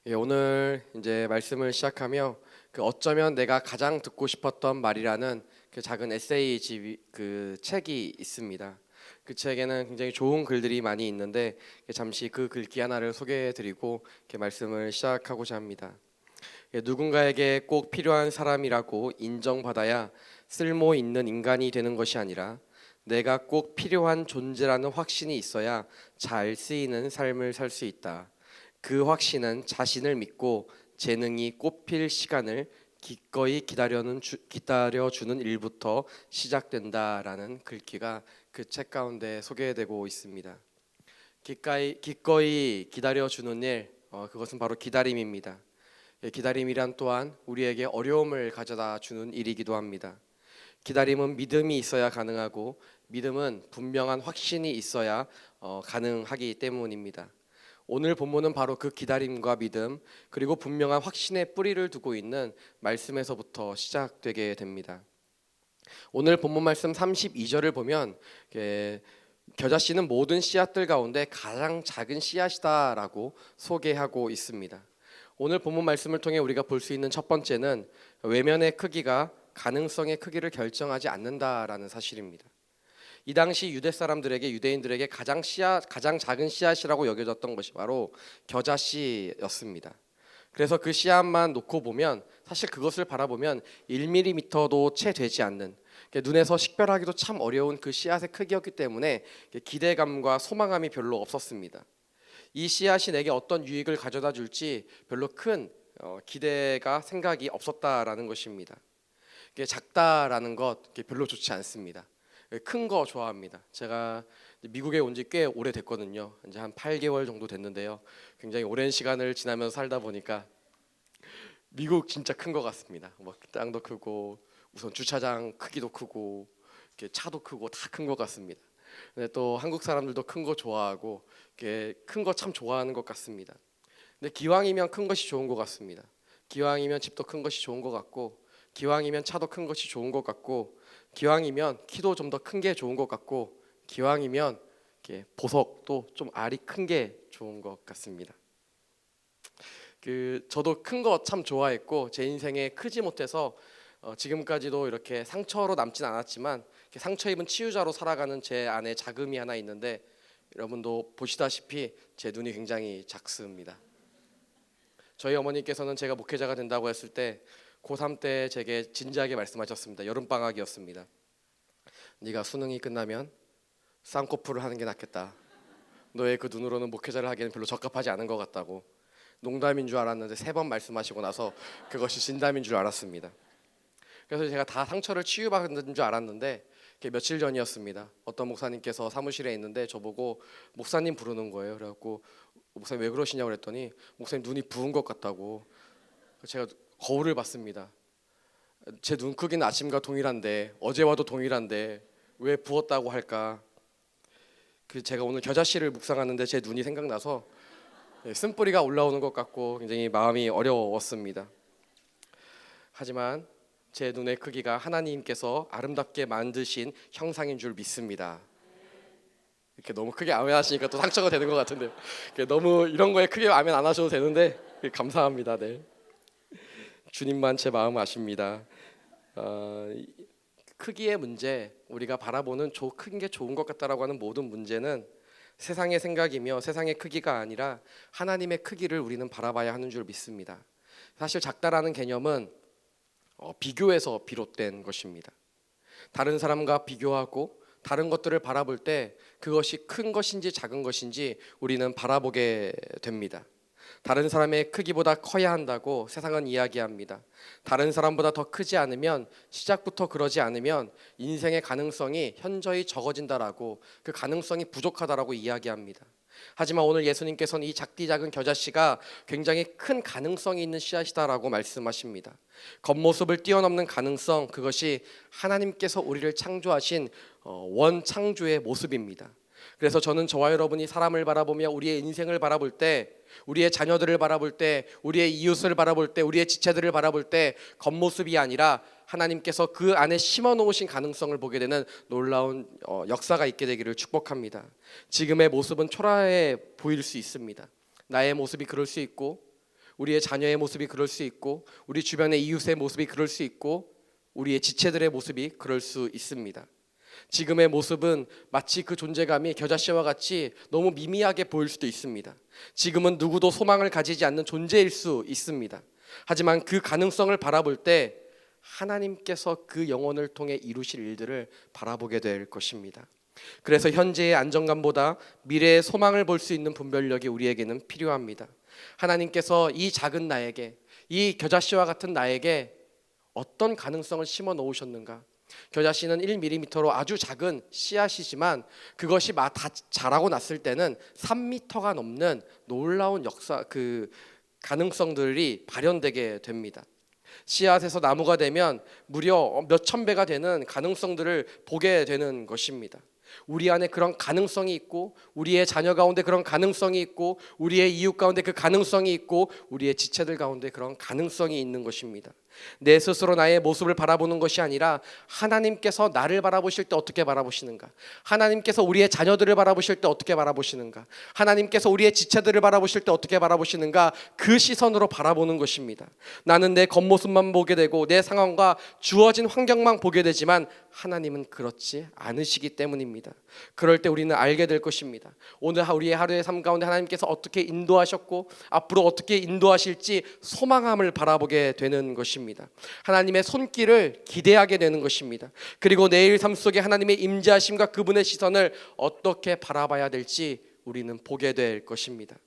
예, 오늘 이제 말씀을 시작하며 어쩌면 내가 가장 듣고 싶었던 말이라는 작은 에세이 책이 있습니다. 그 책에는 굉장히 좋은 글들이 많이 있는데 잠시 그 글귀 하나를 소개해드리고 말씀을 시작하고자 합니다. 누군가에게 꼭 필요한 사람이라고 인정받아야 쓸모 있는 인간이 되는 것이 아니라 내가 꼭 필요한 존재라는 확신이 있어야 잘 쓰이는 삶을 살 수 있다. 그 확신은 자신을 믿고 재능이 꽃필 시간을 기꺼이 기다려주는 일부터 시작된다라는 글귀가 그 책 가운데 소개되고 있습니다. 기꺼이 기다려주는 일, 그것은 바로 기다림입니다. 기다림이란 또한 우리에게 어려움을 가져다 주는 일이기도 합니다. 기다림은 믿음이 있어야 가능하고 믿음은 분명한 확신이 있어야 가능하기 때문입니다. 오늘 본문은 바로 그 기다림과 믿음 그리고 분명한 확신의 뿌리를 두고 있는 말씀에서부터 시작되게 됩니다. 오늘 본문 말씀 32절을 보면 겨자씨는 모든 씨앗들 가운데 가장 작은 씨앗이다라고 소개하고 있습니다. 오늘 본문 말씀을 통해 우리가 볼 수 있는 첫 번째는 외면의 크기가 가능성의 크기를 결정하지 않는다라는 사실입니다. 이 당시 유대인들에게 가장 작은 씨앗이라고 여겨졌던 것이 바로 겨자씨였습니다. 그래서 그 씨앗만 놓고 보면 사실 그것을 바라보면 1mm도 채 되지 않는 눈에서 식별하기도 참 어려운 그 씨앗의 크기였기 때문에 기대감과 소망감이 별로 없었습니다. 이 씨앗이 내게 어떤 유익을 가져다 줄지 별로 큰 기대가 생각이 없었다라는 것입니다. 작다라는 것 별로 좋지 않습니다. 큰 거 좋아합니다. 제가 미국에 온 지 꽤 오래됐거든요. 이제 한 8개월 정도 됐는데요. 굉장히 오랜 시간을 지나면서 살다 보니까 미국 진짜 큰 거 같습니다. 땅도 크고 우선 주차장 크기도 크고 차도 크고 다 큰 거 같습니다. 근데 또 한국 사람들도 큰 거 좋아하고 큰 거 참 좋아하는 것 같습니다. 근데 기왕이면 큰 것이 좋은 것 같습니다. 기왕이면 집도 큰 것이 좋은 것 같고 기왕이면 차도 큰 것이 좋은 것 같고 기왕이면 키도 좀 더 큰 게 좋은 것 같고 기왕이면 보석도 좀 알이 큰 게 좋은 것 같습니다. 저도 큰 거 참 좋아했고 제 인생에 크지 못해서 지금까지도 이렇게 상처로 남진 않았지만 상처 입은 치유자로 살아가는 제 안에 자금이 하나 있는데 여러분도 보시다시피 제 눈이 굉장히 작습니다. 저희 어머니께서는 제가 목회자가 된다고 했을 때 고3 때 제게 진지하게 말씀하셨습니다. 여름방학이었습니다. 네가 수능이 끝나면 쌍꺼풀을 하는 게 낫겠다. 너의 그 눈으로는 목회자를 하기에는 별로 적합하지 않은 것 같다고. 농담인 줄 알았는데 3번 말씀하시고 나서 그것이 진담인 줄 알았습니다. 그래서 제가 다 상처를 치유받은 줄 알았는데 며칠 전이었습니다. 어떤 목사님께서 사무실에 있는데 저보고 목사님 부르는 거예요. 그래갖고 목사님 왜 그러시냐고 그랬더니 목사님 눈이 부은 것 같다고. 제가 거울을 봤습니다. 제 눈 크기는 아침과 동일한데 어제와도 동일한데 왜 부었다고 할까? 제가 오늘 겨자씨를 묵상하는데 제 눈이 생각나서 쓴뿌리가 올라오는 것 같고 굉장히 마음이 어려웠습니다. 하지만 제 눈의 크기가 하나님께서 아름답게 만드신 형상인 줄 믿습니다. 이렇게 너무 크게 아멘하시니까 또 상처가 되는 것 같은데 너무 이런 거에 크게 아멘 안 하셔도 되는데 감사합니다. 네. 주님만 제 마음 아십니다. 크기의 문제, 우리가 바라보는 큰 게 좋은 것 같다라고 하는 모든 문제는 세상의 생각이며 세상의 크기가 아니라 하나님의 크기를 우리는 바라봐야 하는 줄 믿습니다. 사실 작다라는 개념은 비교에서 비롯된 것입니다. 다른 사람과 비교하고 다른 것들을 바라볼 때 그것이 큰 것인지 작은 것인지 우리는 바라보게 됩니다. 다른 사람의 크기보다 커야 한다고 세상은 이야기합니다. 다른 사람보다 더 크지 않으면, 시작부터 그러지 않으면 인생의 가능성이 현저히 적어진다라고, 그 가능성이 부족하다라고 이야기합니다. 하지만 오늘 예수님께서는 이 작디 작은 겨자씨가 굉장히 큰 가능성이 있는 씨앗이다라고 말씀하십니다. 겉모습을 뛰어넘는 가능성, 그것이 하나님께서 우리를 창조하신 원창조의 모습입니다. 그래서 저는 저와 여러분이 사람을 바라보며 우리의 인생을 바라볼 때, 우리의 자녀들을 바라볼 때, 우리의 이웃을 바라볼 때, 우리의 지체들을 바라볼 때 겉모습이 아니라 하나님께서 그 안에 심어 놓으신 가능성을 보게 되는 놀라운 역사가 있게 되기를 축복합니다. 지금의 모습은 초라해 보일 수 있습니다. 나의 모습이 그럴 수 있고 우리의 자녀의 모습이 그럴 수 있고, 우리 주변의 이웃의 모습이 그럴 수 있고, 우리의 지체들의 모습이 그럴 수 있습니다. 지금의 모습은 마치 그 존재감이 겨자씨와 같이 너무 미미하게 보일 수도 있습니다. 지금은 누구도 소망을 가지지 않는 존재일 수 있습니다. 하지만 그 가능성을 바라볼 때 하나님께서 그 영혼을 통해 이루실 일들을 바라보게 될 것입니다. 그래서 현재의 안정감보다 미래의 소망을 볼 수 있는 분별력이 우리에게는 필요합니다. 하나님께서 이 작은 나에게, 이 겨자씨와 같은 나에게 어떤 가능성을 심어 놓으셨는가? 겨자씨는 1mm로 아주 작은 씨앗이지만 그것이 다 자라고 났을 때는 3m가 넘는 놀라운 가능성들이 발현되게 됩니다. 씨앗에서 나무가 되면 무려 몇천 배가 되는 가능성들을 보게 되는 것입니다. 우리 안에 그런 가능성이 있고, 우리의 자녀 가운데 그런 가능성이 있고, 우리의 이웃 가운데 그 가능성이 있고, 우리의 지체들 가운데 그런 가능성이 있는 것입니다. 내 스스로 나의 모습을 바라보는 것이 아니라 하나님께서 나를 바라보실 때 어떻게 바라보시는가, 하나님께서 우리의 자녀들을 바라보실 때 어떻게 바라보시는가, 하나님께서 우리의 지체들을 바라보실 때 어떻게 바라보시는가, 그 시선으로 바라보는 것입니다. 나는 내 겉모습만 보게 되고 내 상황과 주어진 환경만 보게 되지만 하나님은 그렇지 않으시기 때문입니다. 그럴 때 우리는 알게 될 것입니다. 오늘 우리의 하루의 삶 가운데 하나님께서 어떻게 인도하셨고 앞으로 어떻게 인도하실지 소망함을 바라보게 되는 것입니다. 하나님의 손길을 기대하게 되는 것입니다. 그리고 내일 삶 속에 하나님의 임재하심과 그분의 시선을 어떻게 바라봐야 될지 우리는 보게 될 것입니다.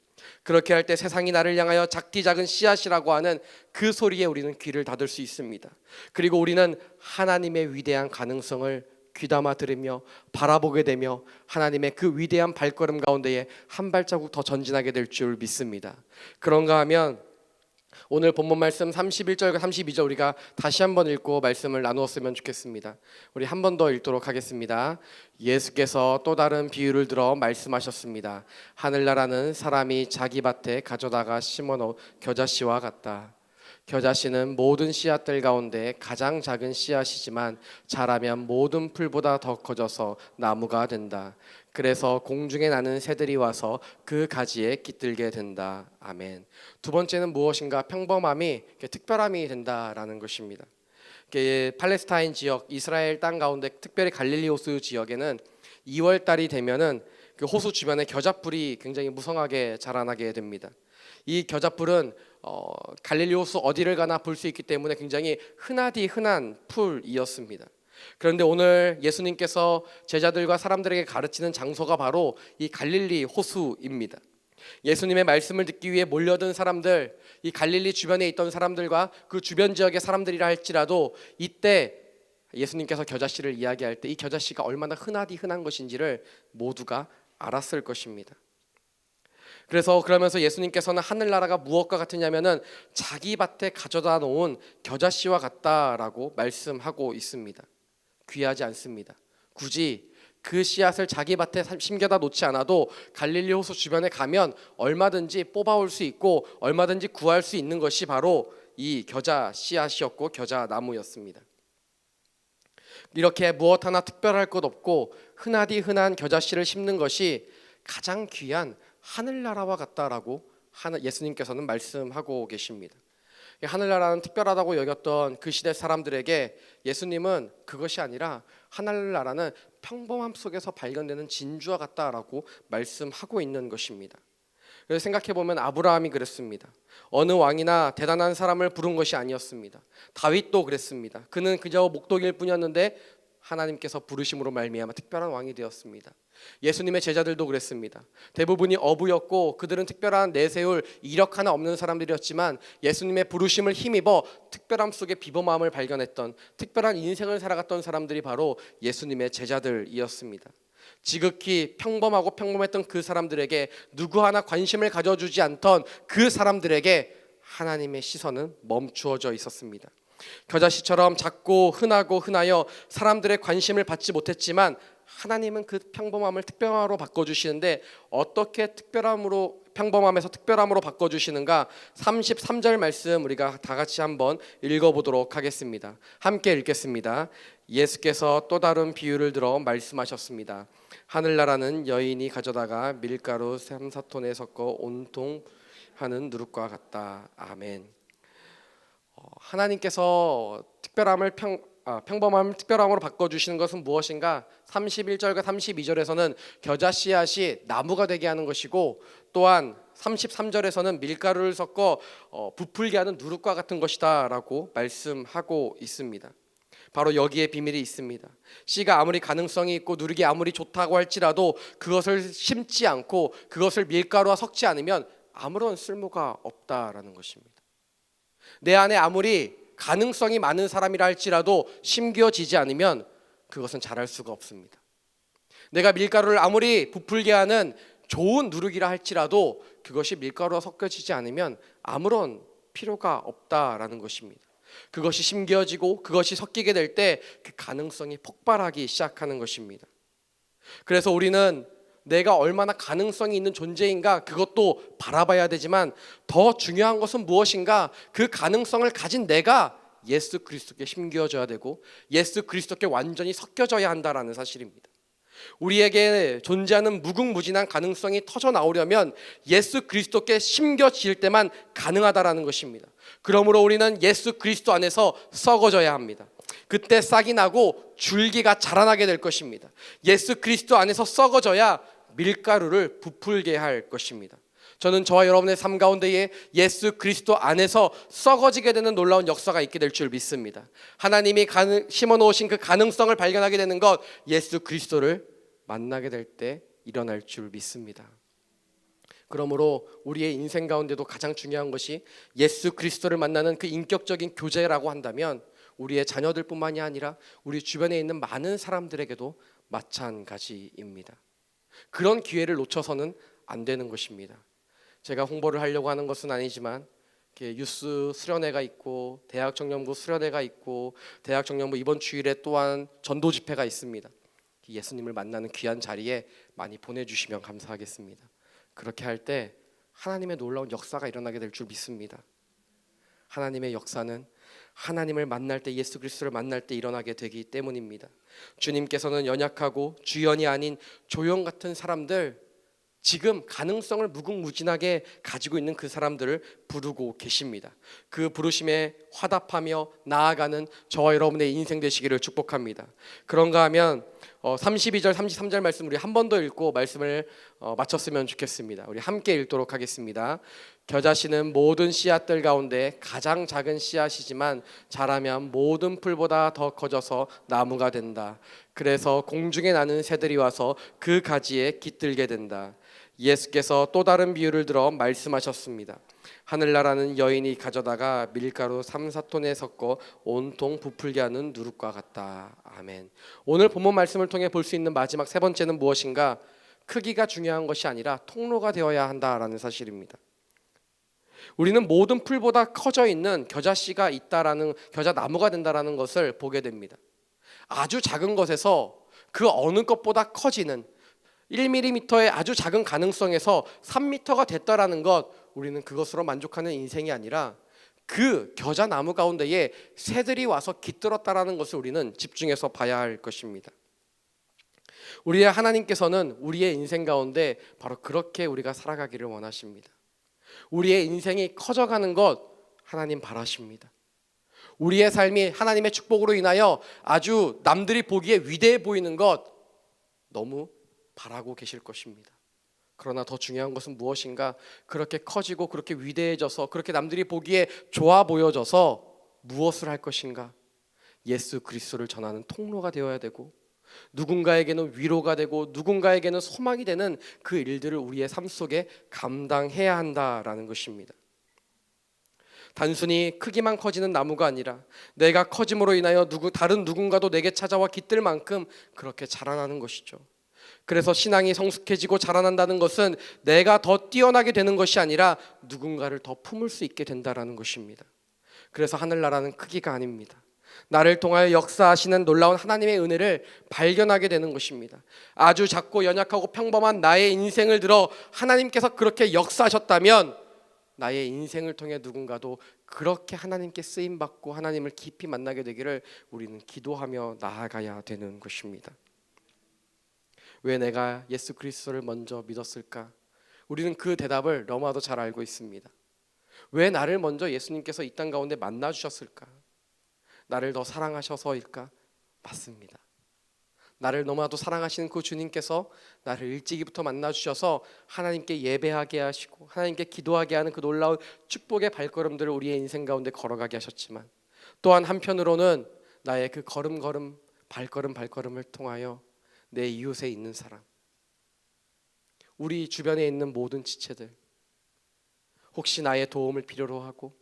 그렇게 할 때 세상이 나를 향하여 작디 작은 씨앗이라고 하는 그 소리에 우리는 귀를 닫을 수 있습니다. 그리고 우리는 하나님의 위대한 가능성을 귀담아 들으며 바라보게 되며 하나님의 그 위대한 발걸음 가운데에 한 발자국 더 전진하게 될 줄 믿습니다. 그런가 하면 오늘 본문 말씀 31절과 32절 우리가 다시 한번 읽고 말씀을 나누었으면 좋겠습니다. 우리 한 번 더 읽도록 하겠습니다. 예수께서 또 다른 비유를 들어 말씀하셨습니다. 하늘나라는 사람이 자기 밭에 가져다가 심어놓은 겨자씨와 같다. 겨자씨는 모든 씨앗들 가운데 가장 작은 씨앗이지만 자라면 모든 풀보다 더 커져서 나무가 된다. 그래서 공중에 나는 새들이 와서 그 가지에 깃들게 된다. 아멘. 두 번째는 무엇인가? 평범함이 특별함이 된다라는 것입니다. 팔레스타인 지역, 이스라엘 땅 가운데 특별히 갈릴리 호수 지역에는 2월 달이 되면은 그 호수 주변에 겨자풀이 굉장히 무성하게 자라나게 됩니다. 이 겨자풀은 갈릴리 호수 어디를 가나 볼 수 있기 때문에 굉장히 흔하디 흔한 풀이었습니다. 그런데 오늘 예수님께서 제자들과 사람들에게 가르치는 장소가 바로 이 갈릴리 호수입니다. 예수님의 말씀을 듣기 위해 몰려든 사람들, 이 갈릴리 주변에 있던 사람들과 그 주변 지역의 사람들이라 할지라도 이때 예수님께서 겨자씨를 이야기할 때 이 겨자씨가 얼마나 흔하디 흔한 것인지를 모두가 알았을 것입니다. 그러면서 예수님께서는 하늘나라가 무엇과 같으냐면은 자기 밭에 가져다 놓은 겨자씨와 같다라고 말씀하고 있습니다. 귀하지 않습니다. 굳이 그 씨앗을 자기 밭에 심겨다 놓지 않아도 갈릴리 호수 주변에 가면 얼마든지 뽑아올 수 있고 얼마든지 구할 수 있는 것이 바로 이 겨자 씨앗이었고 겨자 나무였습니다. 이렇게 무엇 하나 특별할 것 없고 흔하디 흔한 겨자씨를 심는 것이 가장 귀한 하늘나라와 같다라고 예수님께서는 말씀하고 계십니다. 하늘나라는 특별하다고 여겼던 그 시대 사람들에게 예수님은 그것이 아니라 하늘나라는 평범함 속에서 발견되는 진주와 같다라고 말씀하고 있는 것입니다. 그래서 생각해보면 아브라함이 그랬습니다. 어느 왕이나 대단한 사람을 부른 것이 아니었습니다. 다윗도 그랬습니다. 그는 그저 목동일 뿐이었는데 하나님께서 부르심으로 말미암아 특별한 왕이 되었습니다. 예수님의 제자들도 그랬습니다. 대부분이 어부였고 그들은 특별한 내세울 이력 하나 없는 사람들이었지만 예수님의 부르심을 힘입어 특별함 속에 비범함을 발견했던 특별한 인생을 살아갔던 사람들이 바로 예수님의 제자들이었습니다. 지극히 평범하고 평범했던 그 사람들에게 누구 하나 관심을 가져주지 않던 그 사람들에게 하나님의 시선은 멈추어져 있었습니다. 겨자씨처럼 작고 흔하고 흔하여 사람들의 관심을 받지 못했지만 하나님은 그 평범함을 특별함으로 바꿔주시는데 어떻게 평범함에서 특별함으로 바꿔주시는가? 33절 말씀 우리가 다 같이 한번 읽어보도록 하겠습니다. 함께 읽겠습니다. 예수께서 또 다른 비유를 들어 말씀하셨습니다. 하늘나라는 여인이 가져다가 밀가루 3-4톤에 섞어 온통 하는 누룩과 같다. 아멘. 하나님께서 평범함을 특별함으로 바꿔주시는 것은 무엇인가? 31절과 32절에서는 겨자 씨앗이 나무가 되게 하는 것이고, 또한 33절에서는 밀가루를 섞어 부풀게 하는 누룩과 같은 것이다 라고 말씀하고 있습니다. 바로 여기에 비밀이 있습니다. 씨가 아무리 가능성이 있고 누룩이 아무리 좋다고 할지라도 그것을 심지 않고 그것을 밀가루와 섞지 않으면 아무런 쓸모가 없다라는 것입니다. 내 안에 아무리 가능성이 많은 사람이라 할지라도 심겨지지 않으면 그것은 자랄 수가 없습니다. 내가 밀가루를 아무리 부풀게 하는 좋은 누룩이라 할지라도 그것이 밀가루와 섞여지지 않으면 아무런 필요가 없다라는 것입니다. 그것이 심겨지고 그것이 섞이게 될 때 그 가능성이 폭발하기 시작하는 것입니다. 그래서 우리는 내가 얼마나 가능성이 있는 존재인가 그것도 바라봐야 되지만, 더 중요한 것은 무엇인가? 그 가능성을 가진 내가 예수 그리스도께 심겨져야 되고 예수 그리스도께 완전히 섞여져야 한다라는 사실입니다. 우리에게 존재하는 무궁무진한 가능성이 터져 나오려면 예수 그리스도께 심겨질 때만 가능하다라는 것입니다. 그러므로 우리는 예수 그리스도 안에서 썩어져야 합니다. 그때 싹이 나고 줄기가 자라나게 될 것입니다. 예수 그리스도 안에서 썩어져야 밀가루를 부풀게 할 것입니다. 저는 저와 여러분의 삶 가운데에 예수 그리스도 안에서 썩어지게 되는 놀라운 역사가 있게 될 줄 믿습니다. 하나님이 심어놓으신 그 가능성을 발견하게 되는 것, 예수 그리스도를 만나게 될 때 일어날 줄 믿습니다. 그러므로 우리의 인생 가운데도 가장 중요한 것이 예수 그리스도를 만나는 그 인격적인 교제라고 한다면, 우리의 자녀들뿐만이 아니라 우리 주변에 있는 많은 사람들에게도 마찬가지입니다. 그런 기회를 놓쳐서는 안 되는 것입니다. 제가 홍보를 하려고 하는 것은 아니지만 유스 수련회가 있고 대학 청년부 수련회가 있고 대학 청년부 이번 주일에 또한 전도 집회가 있습니다. 예수님을 만나는 귀한 자리에 많이 보내주시면 감사하겠습니다. 그렇게 할 때 하나님의 놀라운 역사가 일어나게 될 줄 믿습니다. 하나님의 역사는 하나님을 만날 때, 예수 그리스도를 만날 때 일어나게 되기 때문입니다. 주님께서는 연약하고 주연이 아닌 조연 같은 사람들, 지금 가능성을 무궁무진하게 가지고 있는 그 사람들을 부르고 계십니다. 그 부르심에 화답하며 나아가는 저와 여러분의 인생 되시기를 축복합니다. 그런가 하면 32절 33절 말씀 우리 한 번 더 읽고 말씀을 마쳤으면 좋겠습니다. 우리 함께 읽도록 하겠습니다. 겨자씨는 모든 씨앗들 가운데 가장 작은 씨앗이지만 자라면 모든 풀보다 더 커져서 나무가 된다. 그래서 공중에 나는 새들이 와서 그 가지에 깃들게 된다. 예수께서 또 다른 비유를 들어 말씀하셨습니다. 하늘나라는 여인이 가져다가 밀가루 3-4톤에 섞어 온통 부풀게 하는 누룩과 같다. 아멘. 오늘 본문 말씀을 통해 볼 수 있는 마지막 세 번째는 무엇인가? 크기가 중요한 것이 아니라 통로가 되어야 한다라는 사실입니다. 우리는 모든 풀보다 커져 있는 겨자씨가 있다라는, 겨자나무가 된다라는 것을 보게 됩니다. 아주 작은 것에서 그 어느 것보다 커지는 1mm의 아주 작은 가능성에서 3m가 됐다라는 것, 우리는 그것으로 만족하는 인생이 아니라 그 겨자나무 가운데에 새들이 와서 깃들었다라는 것을 우리는 집중해서 봐야 할 것입니다. 우리의 하나님께서는 우리의 인생 가운데 바로 그렇게 우리가 살아가기를 원하십니다. 우리의 인생이 커져가는 것 하나님 바라십니다. 우리의 삶이 하나님의 축복으로 인하여 아주 남들이 보기에 위대해 보이는 것 너무 바라고 계실 것입니다. 그러나 더 중요한 것은 무엇인가? 그렇게 커지고 그렇게 위대해져서 그렇게 남들이 보기에 좋아 보여져서 무엇을 할 것인가? 예수 그리스도를 전하는 통로가 되어야 되고, 누군가에게는 위로가 되고 누군가에게는 소망이 되는 그 일들을 우리의 삶 속에 감당해야 한다라는 것입니다. 단순히 크기만 커지는 나무가 아니라 내가 커짐으로 인하여 다른 누군가도 내게 찾아와 깃들 만큼 그렇게 자라나는 것이죠. 그래서 신앙이 성숙해지고 자라난다는 것은 내가 더 뛰어나게 되는 것이 아니라 누군가를 더 품을 수 있게 된다라는 것입니다. 그래서 하늘나라는 크기가 아닙니다. 나를 통하여 역사하시는 놀라운 하나님의 은혜를 발견하게 되는 것입니다. 아주 작고 연약하고 평범한 나의 인생을 들어 하나님께서 그렇게 역사하셨다면 나의 인생을 통해 누군가도 그렇게 하나님께 쓰임받고 하나님을 깊이 만나게 되기를 우리는 기도하며 나아가야 되는 것입니다. 왜 내가 예수 그리스도를 먼저 믿었을까? 우리는 그 대답을 너무나도 잘 알고 있습니다. 왜 나를 먼저 예수님께서 이 땅 가운데 만나 주셨을까? 나를 더 사랑하셔서일까? 맞습니다. 나를 너무나도 사랑하시는 그 주님께서 나를 일찍이부터 만나 주셔서 하나님께 예배하게 하시고 하나님께 기도하게 하는 그 놀라운 축복의 발걸음들을 우리의 인생 가운데 걸어가게 하셨지만, 또한 한편으로는 나의 그 걸음걸음 발걸음을 통하여 내 이웃에 있는 사람, 우리 주변에 있는 모든 지체들, 혹시 나의 도움을 필요로 하고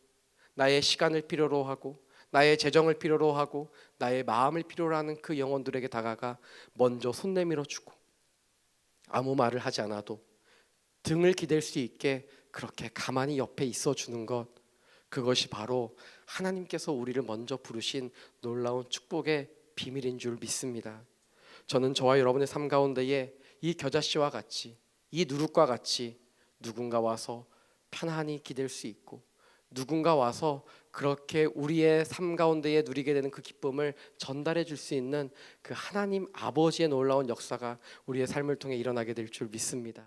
나의 시간을 필요로 하고 나의 재정을 필요로 하고 나의 마음을 필요로 하는 그 영혼들에게 다가가 먼저 손 내밀어 주고 아무 말을 하지 않아도 등을 기댈 수 있게 그렇게 가만히 옆에 있어 주는 것, 그것이 바로 하나님께서 우리를 먼저 부르신 놀라운 축복의 비밀인 줄 믿습니다. 저는 저와 여러분의 삶 가운데에 이 겨자씨와 같이, 이 누룩과 같이 누군가 와서 편안히 기댈 수 있고 누군가 와서 그렇게 우리의 삶 가운데에 누리게 되는 그 기쁨을 전달해 줄 수 있는 그 하나님 아버지의 놀라운 역사가 우리의 삶을 통해 일어나게 될 줄 믿습니다.